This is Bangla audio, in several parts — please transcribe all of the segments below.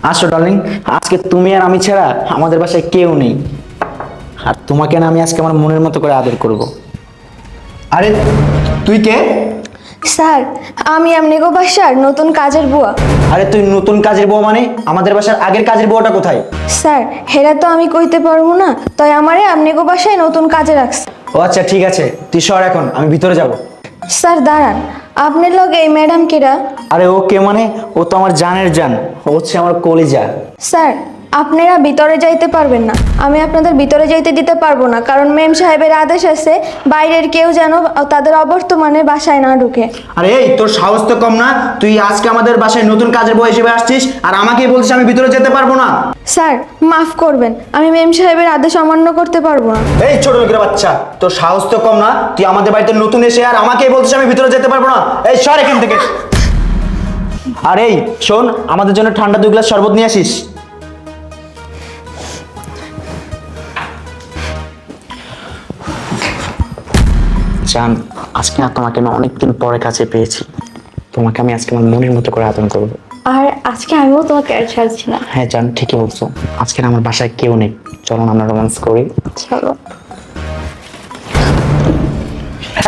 আসো ডার্লিং, আজকে তুমি আর আমি ছাড়া আমাদের বাসায় কেউ নেই। আর তোমাকে না আমি আজকে আমার মনের মতো করে আদর করব। আরে তুই কে? স্যার, আমি আপনাকে বাসার নতুন কাজের বুয়া। আরে তুই নতুন কাজের বউ মানে আমাদের বাসার আগের কাজের বউটা কোথায়? স্যার, হেরা তো আমি কইতে পারবো না, তাই আমারে আপনাকে বাসায় নতুন কাজে রাখছে। ও আচ্ছা, ঠিক আছে, তুই সর, এখন আমি ভিতরে যাব। স্যার দাঁড়ান, আপনার লগে এই ম্যাডাম কিরা? আরে ও কে মানে? ও তো আমার জানের জান, ও হচ্ছে আমার কলিজা। স্যার, আপনারা ভিতরে যাইতে পারবেন না। আমি আপনাদের ভিতরে যাইতে দিতে পারবো না, কারণ মেম সাহেবের আদেশ আছে বাইরের কেউ যেন তাদের অবর্তমানে বাসায় না ঢুকে। আরে এই, তোর সাহস তো কম না? তুই আজকে আমাদের বাসায় নতুন কাজের বউ হিসেবে আসছিস আর আমাকেই বলছিস আমি ভিতরে যেতে পারবো না? স্যার মাফ করবেন, আমি মেম সাহেবের আদেশ অমান্য করতে পারবো না। এই ছোট লোকের বাচ্চা, তোর সাহস তো কম না? তুই আমাদের বাড়িতে নতুন এসে আর আমাকেই বলছিস আমি ভিতরে যেতে পারবো না? এই সর এখান থেকে। আর এই শোন, আমাদের জন্য ঠান্ডা 2 গ্লাস শরবত নিয়ে আসিস। জান, আজকে না তোমাকে আমি অনেকদিন পরে কাছে পেয়েছি। তোমাকে আমি আজকে আমার মনের মতো করে আদর করবো। আর আজকে আমিও তোমাকে আর ছাড়ছি না। হ্যাঁ জান, ঠিকই বলছো। আজকে না আমার বাসায় কেউ নেই, চলো না আমরা রোম্যান্স করি। চলো।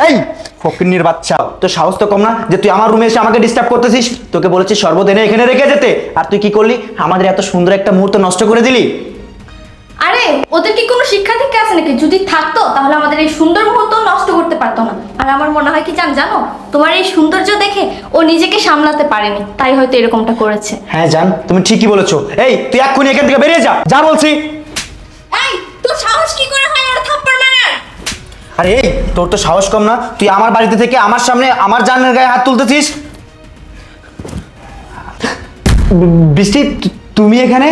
এই ফকিন্নির বাচ্চা, তোর সাহস তো কম না যে তুই আমার রুমে এসে আমাকে ডিস্টার্ব করতেছিস? তোকে বলেছি শরবত এনে এখানে রেখে যেতে, আর তুই কি করলি? আমাদের এত সুন্দর একটা মুহূর্ত নষ্ট করে দিলি। আরে ওদের কি কোনো শিক্ষা দীক্ষা আছে নাকি? যদি থাকতো তাহলে আমাদের এই সুন্দর মুহূর্ত নষ্ট করতে পারতো না। আর আমার মনে হয় কি জানো, তোমার এই সৌন্দর্য দেখে ও নিজেকে সামলাতে পারেনি, তাই হয়তো এরকমটা করেছে। হ্যাঁ জান, তুমি ঠিকই বলেছো। এই তুই এক্ষুনি এখান থেকে বেরিয়ে যা, যা বলছি। এই তোর সাহস কি করে হয় ওর থাপ্পড় মারার? আরে এই, তোর তো সাহস কম না? তুই আমার বাড়িতে থেকে আমার সামনে আমার জানের গায়ে হাত তুলতেছিস। বৃষ্টি, তুমি এখানে?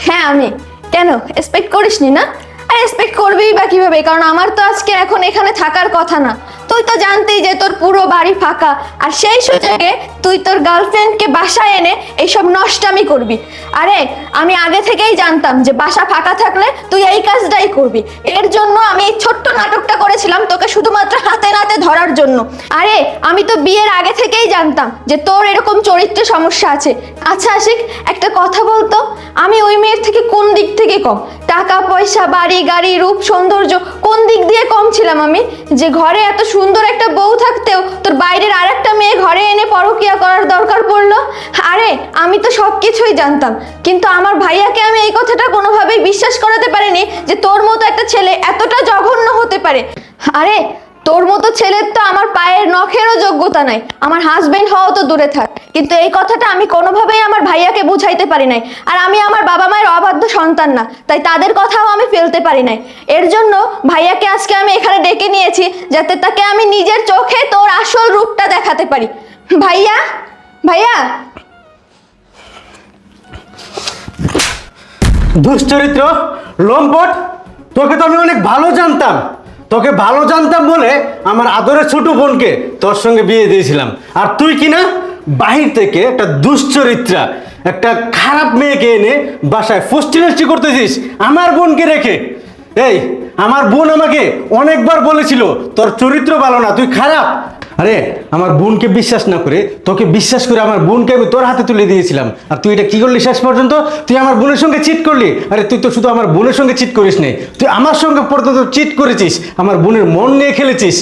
হ্যাঁ আমি। কেন এক্সপেক্ট করিসনি না? আর এক্সপেক্ট করবেই বা কিভাবে, কারণ আমার তো আজকে এখন এখানে থাকার কথা না। তুই তো জানতেই যে তোর পুরো বাড়ি ফাঁকা, আর সেই সুযোগে তুই তোর গার্লফ্রেন্ডকে বাসায় এনে এইসব নষ্টামি করবি। আরে আমি আগে থেকেই জানতাম যে বাসা ফাঁকা থাকলে তুই এই কাজটাই করবি। এর জন্য আমি এই ছোট্ট নাটকটা করেছিলাম তোকে শুধুমাত্র হাতে নাতে ধরার জন্য। আরে আমি তো বিয়ের আগে থেকেই জানতাম যে তোর এরকম চরিত্রে সমস্যা আছে। আচ্ছা আশিক, একটা কথা বলতো, আমি ওই মেয়ের থেকে কোন দিক থেকে কম? টাকা পয়সা, বাড়ি গাড়ি, রূপ সৌন্দর্য, কোন দিক দিয়ে কম ছিলাম আমি? যে ঘরে এত সুন্দর একটা বউ থাকতেও তোর বাইরের আরেকটা মেয়ে ঘরে এনে পরকিয়া করার দরকার পড়লো? আরে আমি তো সব কিছুই জানতাম, কিন্তু আমার ভাইয়াকে আমি এই কথাটা কোনোভাবেই বিশ্বাস করাতে পারিনি যে তোর মতো একটা ছেলে এতটা জঘন্য হতে পারে। আরে তোর মতো ছেলের তো আমার পায়ের নখেরও যোগ্যতা নাই, আমার হাজবেন্ড হওয়া তো দূরে থাক, কিন্তু এই কথাটা আমি কোনোভাবেই আমার ভাইয়াকে বুঝাইতে পারি নাই। আর আমি আমার বাবা মায়ের অবাধ্য সন্তান না, তাই তাদের কথাও আমি ফেলতে পারি নাই। এর জন্য ভাইয়াকে আজকে আমি এখানে ডেকে নিয়েছি, যাতে তাকে আমি নিজের চোখে তোর আসল রূপটা দেখাতে পারি। ভাইয়া, ভাইয়া। দুশ্চরিত্র, লম্পট, তোকে তো আমি অনেক ভালো জানতাম। তোকে ভালো জানতাম বলে আমার আদরের ছোট বোনকে তোর সঙ্গে বিয়ে দিয়েছিলাম। আর তুই কি না বাহির থেকে একটা দুশ্চরিত্রা, একটা খারাপ মেয়েকে এনে বাসায় ফষ্টি নষ্টি করতেছিস আমার বোনকে রেখে। এই আমার বোন আমাকে অনেকবার বলেছিল তোর চরিত্র ভালো না, তুই খারাপ। আরে আমার বোনকে বিশ্বাস না করে তোকে বিশ্বাস করে আমার বোনকে আমি তোর হাতে তুলে দিয়েছিলাম, আর তুই এটা কি করলি শেষ পর্যন্ত? তুই আমার বোনের সঙ্গে চিট করলি। আরে তুই তো শুধু আমার বোনের সঙ্গে চিট করিস নি, তুই আমার সঙ্গে পর্যন্ত চিট করেছিস, আমার বোনের মন নিয়ে খেলেছিস।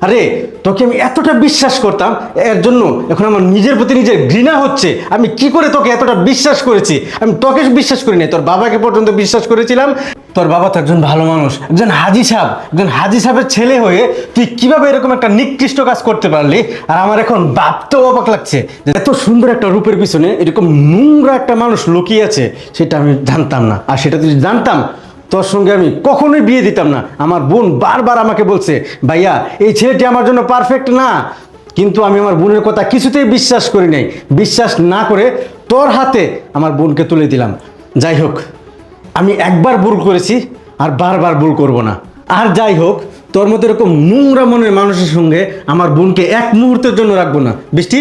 আরে তোকে আমি এতটা বিশ্বাস করতাম, এর জন্য এখন আমার নিজের প্রতি নিজের ঘৃণা হচ্ছে। আমি কি করে তোকে এতটা বিশ্বাস করেছি? আমি তোকে বিশ্বাস করি নাই, তোর বাবাকে পর্যন্ত বিশ্বাস করেছিলাম। তোর বাবা তো একজন ভালো মানুষ, একজন হাজি সাহেব, একজন হাজি সাহেবের ছেলে হয়ে তুই কিভাবে এরকম একটা নিকৃষ্ট কাজ করতে পারলি? আর আমার এখন ভাবতেও অবাক লাগছে যে এত সুন্দর একটা রূপের পিছনে এরকম নোংরা একটা মানুষ লুকিয়ে আছে, সেটা আমি জানতাম না। আর সেটা যদি জানতাম তোর সঙ্গে আমি কখনোই বিয়ে দিতাম না। আমার বোন বারবার আমাকে বলছে, ভাইয়া এই ছেলেটি আমার জন্য পারফেক্ট না, কিন্তু আমি আমার বোনের কথা কিছুতেই বিশ্বাস করি নাই। বিশ্বাস না করে তোর হাতে আমার বোনকে তুলে দিলাম। যাই হোক, আমি একবার ভুল করেছি আর বারবার ভুল করব না। আর যাই হোক, তোর মতো এরকম নোংরা মনের মানুষের সঙ্গে আমার বোনকে এক মুহূর্তের জন্য রাখবো না। বৃষ্টি,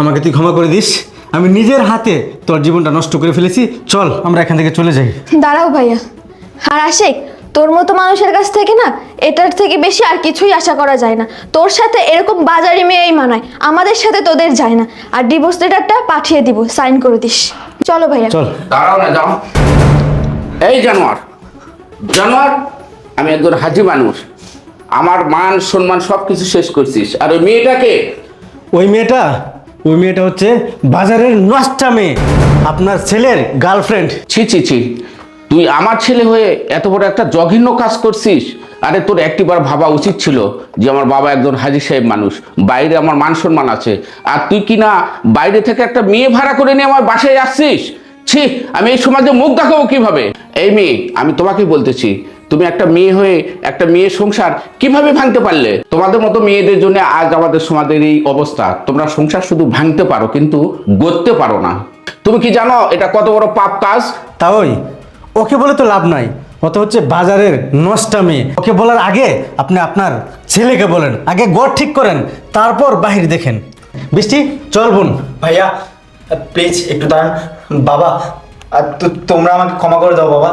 আমাকে তুই ক্ষমা করে দিস, আমি নিজের হাতে তোর জীবনটা নষ্ট করে ফেলেছি। চল আমরা এখান থেকে চলে যাই। দাঁড়াও ভাইয়া। আর আশিক, তোর মতো মানুষের কাছ থেকে না এটার থেকে বেশি আর কিছুই আশা করা যায় না। তোর সাথে এরকম বাজারি মেয়েই মানায়, আমাদের সাথে তোদের যায় না। আর ডিভোর্স লেটারটা পাঠিয়ে দিব, সাইন করে দিস। চলো ভাইয়া। চল। দাঁড়াও না, যাও। এই জানোয়ার, জানোয়ার, আমি একজন হাজি মানুষ, আমার মান সম্মান সবকিছু শেষ করছিস। আর ওই মেয়েটাকে, ওই মেয়েটা হচ্ছে বাজারের নষ্টা মেয়ে, আপনার ছেলের গার্লফ্রেন্ড। ছি ছি ছি, তুই আমার ছেলে হয়ে এত বড় একটা জঘন্য কাজ করছিস। আরে তোর একটিবার ভাবা উচিত ছিল যে আমার বাবা একজন হাজি সাহেব মানুষ, বাইরে আমার মান সম্মান আছে, আর তুই কি না বাইরে থেকে একটা মেয়ে ভাড়া করে নিয়ে আমার বাসায় আসছিস। ছি, আমি এই সমাজে মুখ দেখাবো কিভাবে? এই মেয়ে, আমি তোমাকে বলতেছি, তুমি একটা মেয়ে হয়ে একটা মেয়ের সংসার কিভাবে ভাঙতে পারলে? তোমাদের মতো মেয়েদের জন্য আজ আমাদের সমাজের এই অবস্থা। তোমরা সংসার শুধু ভাঙতে পারো কিন্তু গড়তে পারো না। তুমি কি জানো এটা কত বড় পাপ কাজ? তাই ওকে বলে তো লাভ নাই, অত হচ্ছে বাজারের নষ্টা মেয়ে। ওকে বলার আগে আপনি আপনার ছেলেকে বলেন, আগে ঘর ঠিক করেন, তারপর বাহির দেখেন। বৃষ্টি, চল বোন। ভাইয়া প্লিজ একটু দাঁড়ান। বাবা তোমরা আমাকে ক্ষমা করে দাও বাবা।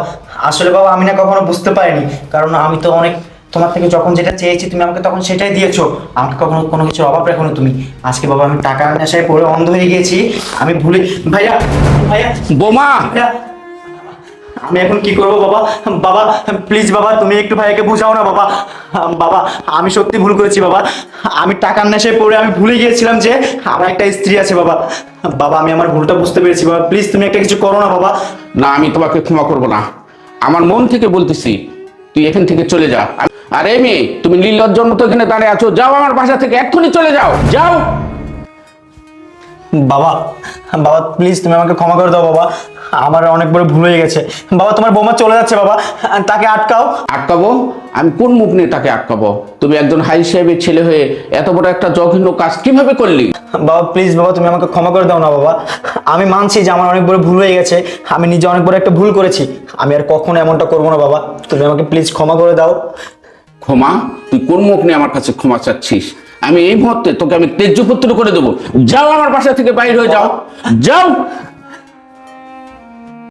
আসলে বাবা আমি না কখনো বুঝতে পারিনি, কারণ আমি তো অনেক তোমার থেকে যখন যেটা চেয়েছি তুমি আমাকে তখন সেটাই দিয়েছো। আমাকে কখনো কোনো কিছুর অভাব রেখো না তুমি। আজকে বাবা আমি টাকার নেশায় পড়ে অন্ধ হয়ে গেছি, আমি ভুলে। ভাইয়া ভাইয়া বোমা, ভাইয়া, আমি এখন কি করবো বাবা? বাবা প্লিজ বাবা তুমি একটু ভাইয়াকে বুঝাও না বাবা। বাবা আমি সত্যি ভুল করেছি বাবা, আমি টাকার নেশায় পড়ে আমি ভুলে গিয়েছিলাম যে আমার একটা স্ত্রী আছে বাবা। বাবা আমি আমার ভুলটা বুঝতে পেরেছি বাবা, প্লিজ তুমি একটা কিছু করো না বাবা। না, আমি তোমাকে ক্ষমা করবো না, আমার মন থেকে বলতেছি, তুই এখান থেকে চলে যা। আর এই মেয়ে, তুমি নির্লজ্জের মতো এখানে দাঁড়িয়ে আছো, যাও আমার বাসা থেকে, এক্ষুনি চলে যাও, যাও। বাবা বাবা প্লিজ তুমি আমাকে ক্ষমা করে দাও বাবা, আমার অনেক বড় ভুল হয়ে গেছে। বাবা তোমার বৌমা চলে যাচ্ছে বাবা, তাকে আটকাও। আটকাবো? আমি কোন মুখ নিয়ে তাকে আটকাবো? তুমি একজন হাজি সাহেবের ছেলে হয়ে এত বড় একটা জঘন্য কাজ কিভাবে করলি? বাবা প্লিজ বাবা তুমি আমাকে ক্ষমা করে দাও না বাবা। আমি মানছি যে আমার অনেক বড় ভুল হয়ে গেছে, আমি নিজে অনেক বড় একটা ভুল করেছি, আমি আর কখনো এমনটা করবো না বাবা। তুমি আমাকে প্লিজ ক্ষমা করে দাও। ক্ষমা? তুই কোন মুখ নিয়ে আমার কাছে ক্ষমা চাচ্ছিস? আমি এই মুহূর্তে তোকে আমি তেজ্যপুত্র করে দেবো। যাও আমার বাসা থেকে বাইরে হয়ে যাও, যাও।